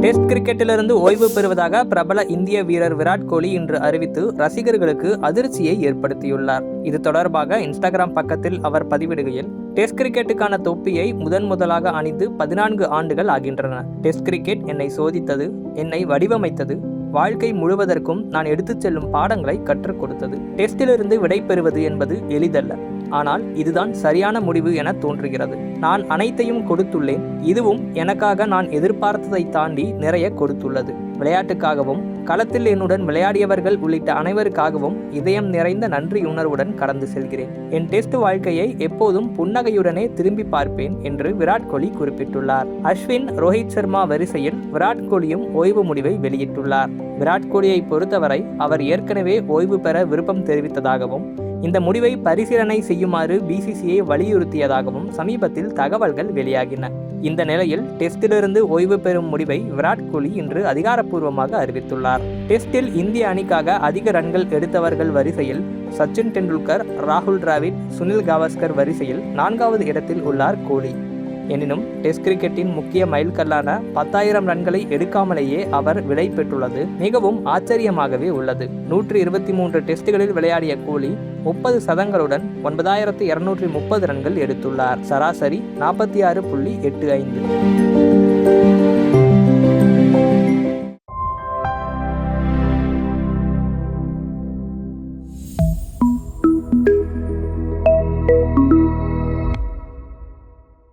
Test கிரிக்கெட்டிலிருந்து ஓய்வு பெறுவதாக பிரபல இந்திய வீரர் விராட் கோலி இன்று அறிவித்து ரசிகர்களுக்கு அதிர்ச்சியை ஏற்படுத்தியுள்ளார். இது தொடர்பாக இன்ஸ்டாகிராம் பக்கத்தில் அவர் பதிவிடுகையில், டெஸ்ட் கிரிக்கெட்டுக்கான தொப்பியை முதலாக அணிந்து 14 ஆண்டுகள் ஆகின்றன. டெஸ்ட் கிரிக்கெட் என்னை சோதித்தது, என்னை வடிவமைத்தது, வாழ்க்கை முழுவதற்கும் நான் எடுத்துச் செல்லும் பாடங்களை கற்றுக் கொடுத்தது. டெஸ்டிலிருந்து விடை பெறுவது என்பது எளிதல்ல, ஆனால் இதுதான் சரியான முடிவு என தோன்றுகிறது. நான் அனைத்தையும் கொடுத்துள்ளேன். இதுவும் எனக்காக நான் எதிர்பார்த்ததை தாண்டி நிறைய கொடுத்துள்ளது. விளையாட்டுக்காகவும் களத்தில் என்னுடன் விளையாடியவர்கள் உள்ளிட்ட அனைவருக்காகவும் இதயம் நிறைந்த நன்றியுணர்வுடன் கடந்து செல்கிறேன். என் டெஸ்ட் வாழ்க்கையை எப்போதும் புன்னகையுடனே திரும்பி பார்ப்பேன் என்று விராட் கோலி குறிப்பிட்டுள்ளார். அஸ்வின், ரோஹித் சர்மா வரிசையில் விராட் கோலியும் ஓய்வு முடிவை வெளியிட்டுள்ளார். விராட் கோலியை பொறுத்தவரை அவர் ஏற்கனவே ஓய்வு பெற விருப்பம் தெரிவித்ததாகவும் இந்த முடிவை பரிசீலனை செய்யுமாறு பிசிசிஐ வலியுறுத்தியதாகவும் சமீபத்தில் தகவல்கள் வெளியாகின. இந்த நிலையில் டெஸ்டிலிருந்து ஓய்வு பெறும் முடிவை விராட் கோலி இன்று அதிகாரப்பூர்வமாக அறிவித்துள்ளார். டெஸ்டில் இந்திய அணிக்காக அதிக ரன்கள் எடுத்தவர்கள் வரிசையில் சச்சின் டெண்டுல்கர், ராகுல் டிராவிட், சுனில் கவாஸ்கர் வரிசையில் 4வது இடத்தில் உள்ளார் கோலி. எனினும் டெஸ்ட் கிரிக்கெட்டின் முக்கிய மைல்கல்லான 10,000 ரன்களை எடுக்காமலேயே அவர் விடை பெற்றுள்ளது மிகவும் ஆச்சரியமாகவே உள்ளது. 123 டெஸ்டுகளில் விளையாடிய கோலி 30 சதங்களுடன் 9,230 ரன்கள் எடுத்துள்ளார். சராசரி 46.85.